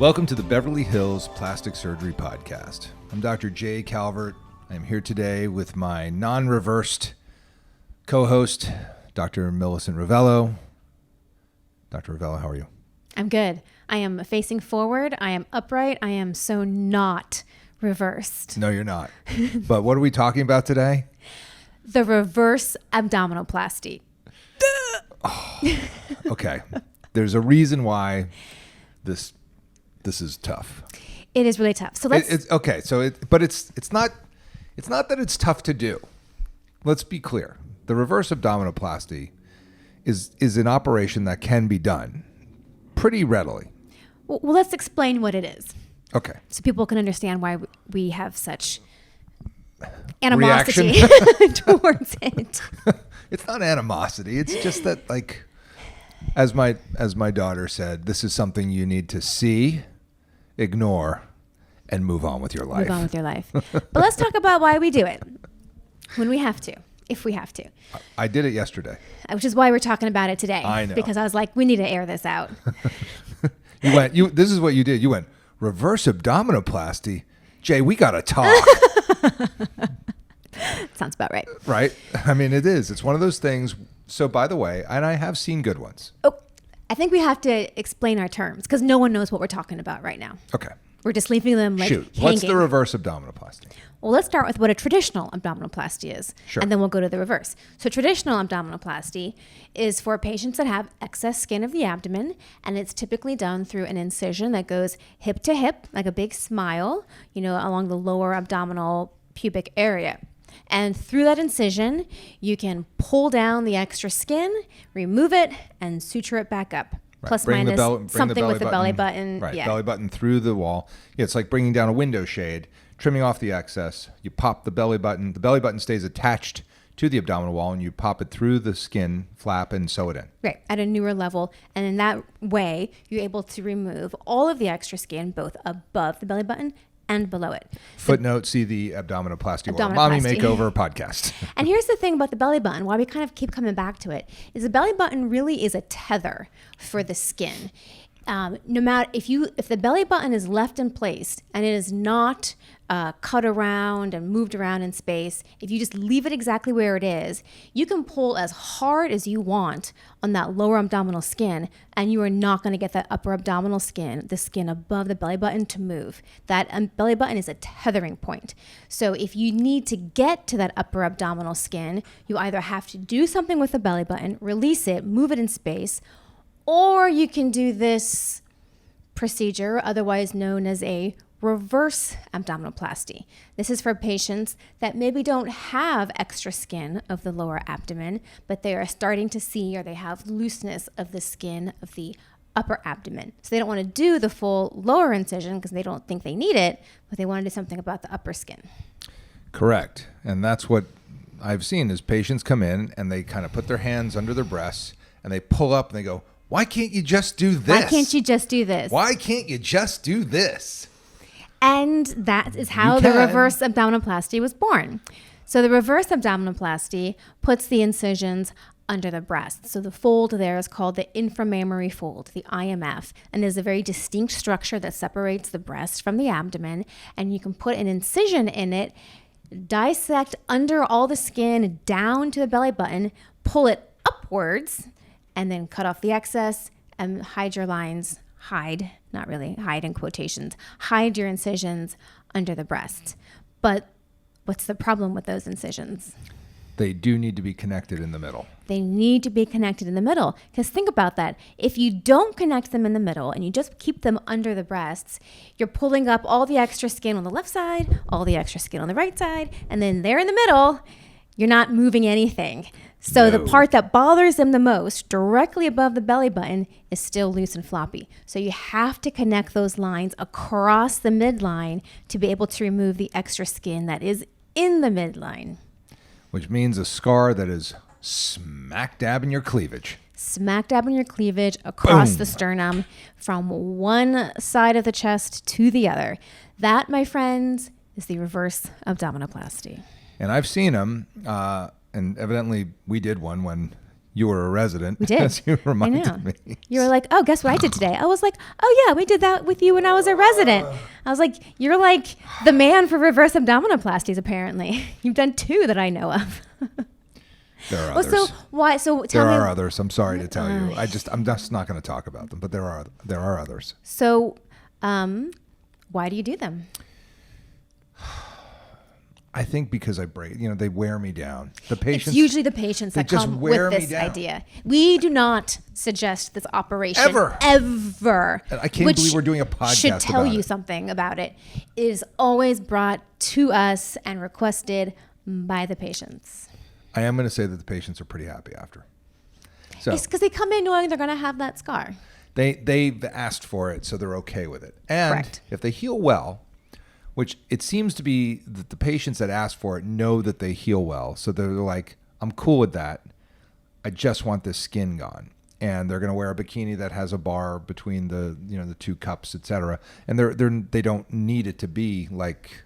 Welcome to the Beverly Hills Plastic Surgery Podcast. I'm Dr. J. Calvert. I'm here today with my non-reversed co-host, Dr. Millicent Rovelo. Dr. Rovelo, how are you? I'm good. I am facing forward. I am upright. I am so not reversed. No, you're not. But what are we talking about today? The reverse abdominoplasty. Okay. There's a reason why this is tough. It is really tough. So let's. It's not that it's tough to do. Let's be clear. The reverse abdominoplasty is an operation that can be done pretty readily. Well, let's explain what it is. Okay. So people can understand why we have such animosity towards it. It's not animosity. It's just that, like, as my daughter said, this is something you need to see, ignore, and move on with your life. Move on with your life. But let's talk about why we do it when we have to, if we have to. I did it yesterday. Which is why we're talking about it today. I know. Because I was like, we need to air this out. This is what you did. You went, reverse abdominoplasty? Jay, we got to talk. Sounds about right. Right? I mean, it is. It's one of those things. So, by the way, and I have seen good ones. Oh, I think we have to explain our terms because no one knows what we're talking about right now. Okay. We're just leaving them like Shoot. hanging. What's the reverse abdominoplasty? Well, let's start with what a traditional abdominoplasty is. Sure. And then we'll go to the reverse. So traditional abdominoplasty is for patients that have excess skin of the abdomen, and it's typically done through an incision that goes hip to hip, like a big smile, along the lower abdominal pubic area. And through that incision, you can pull down the extra skin, remove it, and suture it back up. Right. Plus Bring minus something with the belly button. button. Right, Yeah. belly button through the wall. Yeah, it's like bringing down a window shade, trimming off the excess. You pop the belly button. The belly button stays attached to the abdominal wall, and you pop it through the skin flap and sew it in. Right, at a newer level. And in that way, you're able to remove all of the extra skin, both above the belly button and below it. Footnote, see the abdominoplasty or mommy makeover podcast. And here's the thing about the belly button, why we kind of keep coming back to it, is the belly button really is a tether for the skin. No matter if the belly button is left in place and it is not cut around and moved around in space, if you just leave it exactly where it is, you can pull as hard as you want on that lower abdominal skin, and you are not going to get that upper abdominal skin, the skin above the belly button, to move. That belly button is a tethering point. So if you need to get to that upper abdominal skin, you either have to do something with the belly button, release it, move it in space, or you can do this procedure, otherwise known as a reverse abdominoplasty. This is for patients that maybe don't have extra skin of the lower abdomen, but they are starting to see, or they have looseness of the skin of the upper abdomen. So they don't want to do the full lower incision because they don't think they need it, but they want to do something about the upper skin. Correct. And that's what I've seen is patients come in and they kind of put their hands under their breasts and they pull up and they go, why can't you just do this? Why can't you just do this? Why can't you just do this? And that is how the reverse abdominoplasty was born. So the reverse abdominoplasty puts the incisions under the breast. So the fold there is called the inframammary fold, the IMF, and is a very distinct structure that separates the breast from the abdomen. And you can put an incision in it, dissect under all the skin down to the belly button, pull it upwards, and then cut off the excess and hide your lines. Hide, not really, hide in quotations, hide your incisions under the breast. But what's the problem with those incisions? They do need to be connected in the middle. They need to be connected in the middle. Because think about that. If you don't connect them in the middle and you just keep them under the breasts, you're pulling up all the extra skin on the left side, all the extra skin on the right side, and then there in the middle, you're not moving anything. So the part that bothers them the most, directly above the belly button, is still loose and floppy. So you have to connect those lines across the midline to be able to remove the extra skin that is in the midline. Which means a scar that is smack dab in your cleavage. Smack dab in your cleavage across Boom. the sternum from one side of the chest to the other. That, my friends, is the reverse abdominoplasty. And I've seen them, and evidently we did one when you were a resident. We did. As you reminded me. You were like, oh, guess what I did today? I was like, oh, yeah, we did that with you when I was a resident. I was like, you're like the man for reverse abdominoplasties, apparently. You've done 2 that I know of. There are others. So why? So tell me. There are others. I'm sorry to tell you. I'm just not going to talk about them, but there are others. So why do you do them? I think because they wear me down. The patients. It's usually the patients that come with this idea. We do not suggest this operation ever. I can't believe we're doing a podcast. Should tell you something about it. It is always brought to us and requested by the patients. I am going to say that the patients are pretty happy after. So it's because they come in knowing they're going to have that scar. They've asked for it, so they're okay with it. And Correct. If they heal well, which it seems to be that the patients that ask for it know that they heal well. So they're like, I'm cool with that. I just want this skin gone. And they're going to wear a bikini that has a bar between the 2 cups, etc. And they don't need it to be like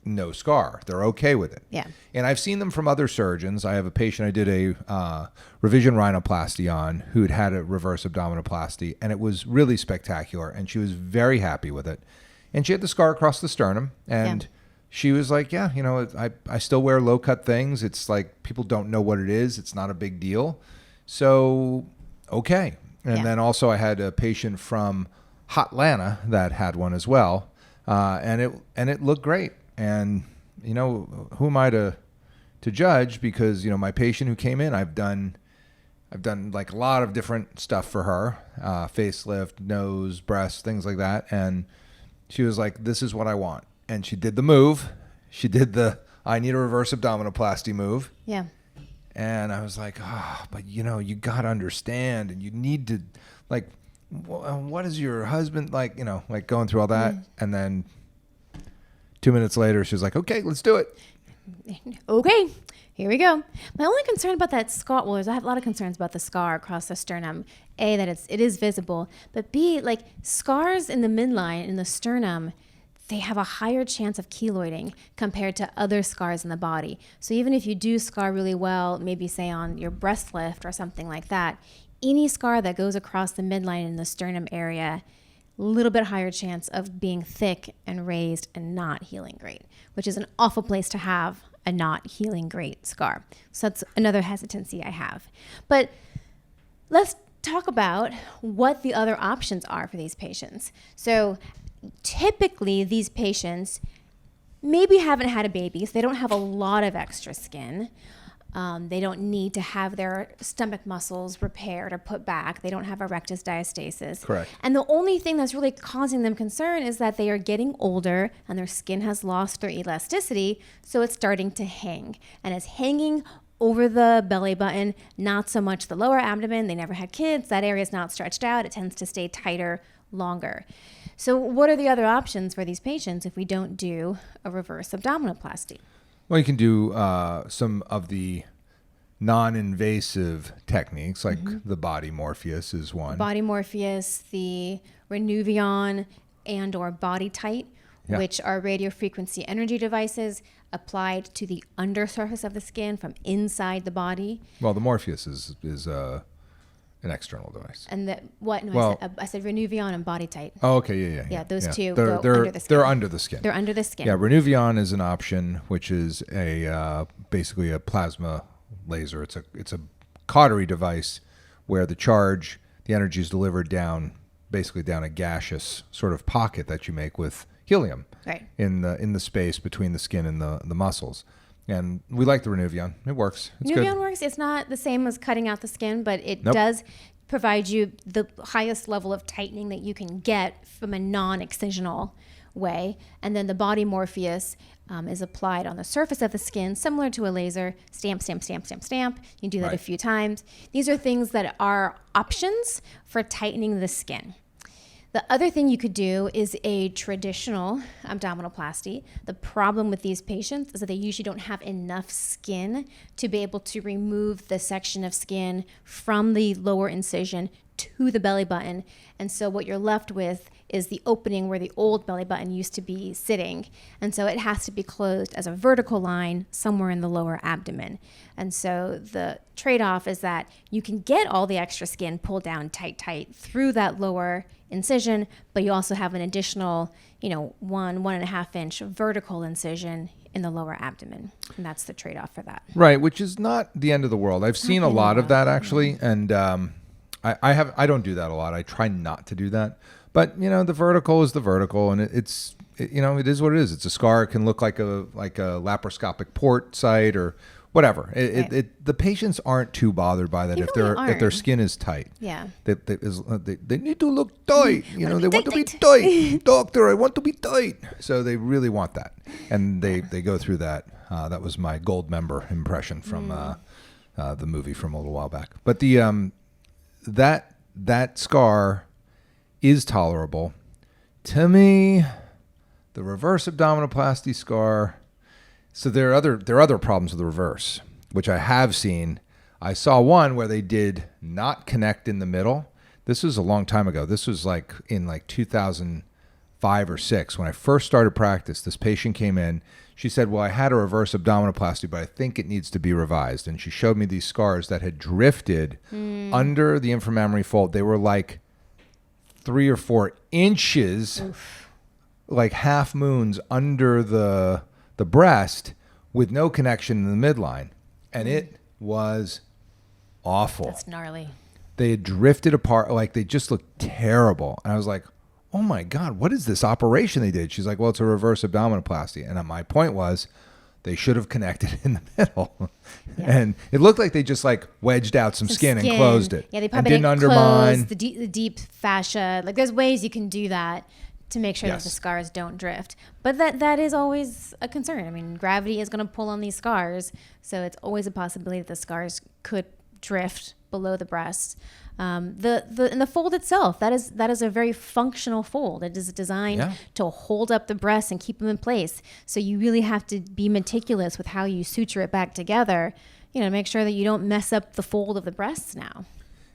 no scar. They're okay with it. Yeah. And I've seen them from other surgeons. I have a patient I did a revision rhinoplasty on who had a reverse abdominoplasty, and it was really spectacular. And she was very happy with it. And she had the scar across the sternum, and she was like, yeah, I still wear low-cut things. It's like people don't know what it is. It's not a big deal. So, okay. And then also I had a patient from Hotlanta that had one as well, and it looked great. And, who am I to judge? Because, my patient who came in, I've done like a lot of different stuff for her, facelift, nose, breast, things like that. And she was like, this is what I want. And she did the move. She did the, I need a reverse abdominoplasty move. Yeah. And I was like, but you got to understand, and you need to, like, what is your husband like, like going through all that. And then 2 minutes later, she was like, okay, let's do it. Okay, here we go. My only concern about that scar, I have a lot of concerns about the scar across the sternum. A, that it is visible, but B, like scars in the midline in the sternum, they have a higher chance of keloiding compared to other scars in the body. So even if you do scar really well, maybe say on your breast lift or something like that, any scar that goes across the midline in the sternum area, a little bit higher chance of being thick and raised and not healing great, which is an awful place to have a not healing great scar. So that's another hesitancy I have. But let's talk about what the other options are for these patients. So typically these patients maybe haven't had a baby, so they don't have a lot of extra skin. They don't need to have their stomach muscles repaired or put back. They don't have a rectus diastasis. Correct. And the only thing that's really causing them concern is that they are getting older and their skin has lost their elasticity, so it's starting to hang. And it's hanging over the belly button, not so much the lower abdomen. They never had kids. That area is not stretched out. It tends to stay tighter longer. So what are the other options for these patients if we don't do a reverse abdominoplasty? Well, you can do some of the non-invasive techniques, like the body Morpheus is one. Body Morpheus, the Renuvion, and or Body Tight, which are radiofrequency energy devices applied to the undersurface of the skin from inside the body. Well, the Morpheus is an external device. And I said Renuvion and Body Tight. Oh, okay, yeah. Yeah, those two go under the skin. They're under the skin. They're under the skin. Yeah, Renuvion is an option, which is a basically a plasma laser. It's a cautery device where the energy is delivered down a gaseous sort of pocket that you make with helium in the space between the skin and the muscles. And we like the Renuvion. It works. It's good. Renuvion works. It's not the same as cutting out the skin, but it does provide you the highest level of tightening that you can get from a non-excisional way. And then the Body Morpheus is applied on the surface of the skin, similar to a laser. Stamp, stamp, stamp, stamp, stamp. You can do that a few times. These are things that are options for tightening the skin. The other thing you could do is a traditional abdominoplasty. The problem with these patients is that they usually don't have enough skin to be able to remove the section of skin from the lower incision to the belly button. And so what you're left with is the opening where the old belly button used to be sitting. And so it has to be closed as a vertical line somewhere in the lower abdomen. And so the trade-off is that you can get all the extra skin pulled down tight through that lower incision, but you also have an additional, 1.5 inch vertical incision in the lower abdomen. And that's the trade-off for that. Right, which is not the end of the world. I've seen a lot of that actually, and I don't do that a lot. I try not to do that. But the vertical is the vertical, and it is what it is. It's a scar. It can look like a laparoscopic port site or whatever. The patients aren't too bothered by that if their skin is tight. Yeah. They need to look tight. They want to be tight. Doctor, I want to be tight. So they really want that, and they go through that. That was my gold member impression from the movie from a little while back. But the that scar is tolerable. To me, the reverse abdominoplasty scar. So there are other problems with the reverse, which I have seen. I saw one where they did not connect in the middle. This was a long time ago. This was in 2005 or 6 when I first started practice. This patient came in. She said, well, I had a reverse abdominoplasty, but I think it needs to be revised. And she showed me these scars that had drifted under the inframammary fold. They were like 3 or 4 inches, like half moons under the breast with no connection in the midline. And it was awful. That's gnarly. They had drifted apart. Like they just looked terrible. And I was like, oh my God, what is this operation they did? She's like, well, it's a reverse abdominoplasty. And my point was they should have connected in the middle. Yeah. And it looked like they just wedged out some skin and closed it. Yeah, they probably didn't undermine the deep fascia. Like there's ways you can do that to make sure that the scars don't drift. But that is always a concern. I mean, gravity is going to pull on these scars. So it's always a possibility that the scars could drift below the breast. And the fold itself, that is a very functional fold. It is designed to hold up the breasts and keep them in place. So you really have to be meticulous with how you suture it back together, make sure that you don't mess up the fold of the breasts now.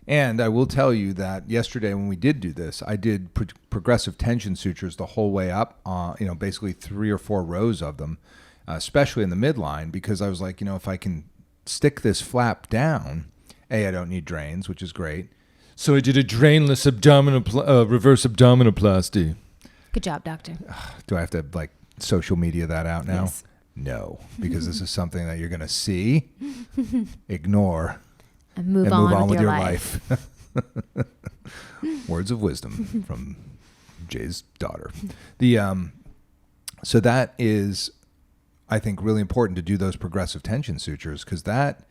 And I will tell you that yesterday when we did do this, I did progressive tension sutures the whole way up, basically 3 or 4 rows of them, especially in the midline, because I was like, if I can stick this flap down, I don't need drains, which is great. So I did a drainless reverse abdominoplasty. Good job, doctor. Do I have to social media that out now? Yes. No, because this is something that you're going to see, ignore, and move on with your life. Words of wisdom from Jay's daughter. So that is, I think, really important to do those progressive tension sutures because that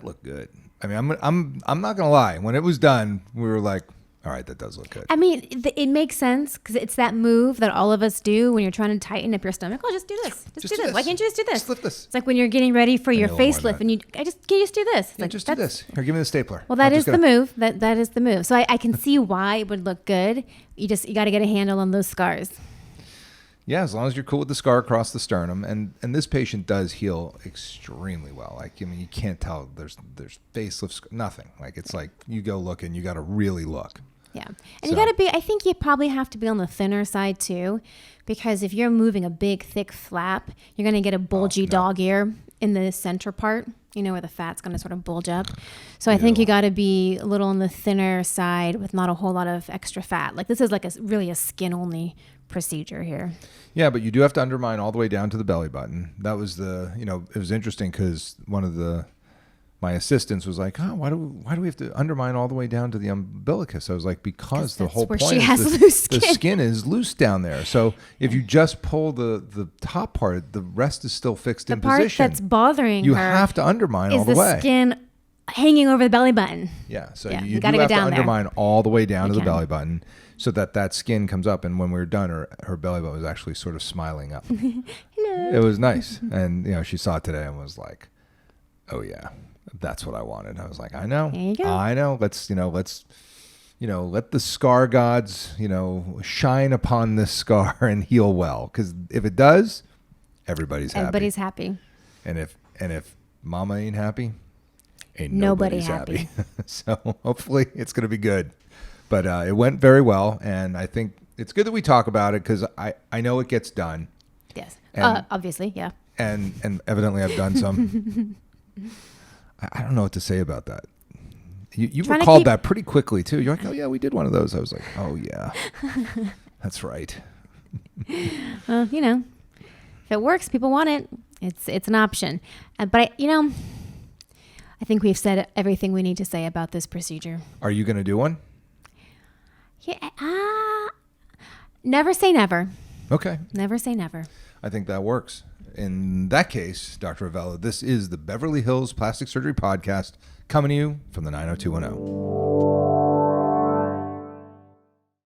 looked good. I mean, I'm not gonna lie. When it was done, we were like, all right, that does look good. I mean, it makes sense because it's that move that all of us do when you're trying to tighten up your stomach. Oh, just do this. Just do this. Why can't you just do this? Just lift this. It's like when you're getting ready for your facelift and can you just do this? It's just do this. Here, give me the stapler. Well, that is the move. That is the move. So I can see why it would look good. You got to get a handle on those scars. Yeah, as long as you're cool with the scar across the sternum, and this patient does heal extremely well. You can't tell there's facelifts, nothing. It's like you go looking, you got to really look. Yeah. And you got to be, I think you probably have to be on the thinner side too, because if you're moving a big, thick flap, you're going to get a bulgy dog ear in the center part, where the fat's going to sort of bulge up. So I think you got to be a little on the thinner side with not a whole lot of extra fat. This is really a skin only procedure here. Yeah, but you do have to undermine all the way down to the belly button. That was it was interesting because one of my assistants was like, why do we have to undermine all the way down to the umbilicus? I was like, because the whole point is the skin is loose down there. So if you just pull the top part, the rest is still fixed in position. The part that's bothering you her have to undermine all the way. Is the skin hanging over the belly button. Yeah, so you do have to undermine all the way down to the belly button so that skin comes up. And when we were done, her belly button was actually sort of smiling up. Hello. It was nice. And, she saw it today and was like, oh, yeah. That's what I wanted. I was like, I know. There you go. I know. Let's let the scar gods, shine upon this scar and heal well. Because if it does, everybody's happy. Everybody's happy. And if mama ain't happy, ain't Nobody nobody's happy. happy. So hopefully it's going to be good. But it went very well, and I think it's good that we talk about it because I know it gets done. Yes. And- Obviously, yeah. And evidently I've done some. I don't know what to say about that. You Trying to recalled keep- that pretty quickly, too. You're like, oh, yeah, we did one of those. I was like, oh, yeah. That's right. You know, if it works, people want it. It's an option. But I think we've said everything we need to say about this procedure. Are you going to do one? Yeah. Never say never. Okay. Never say never. I think that works. In that case, Dr. Rovelo, this is the Beverly Hills Plastic Surgery Podcast coming to you from the 90210.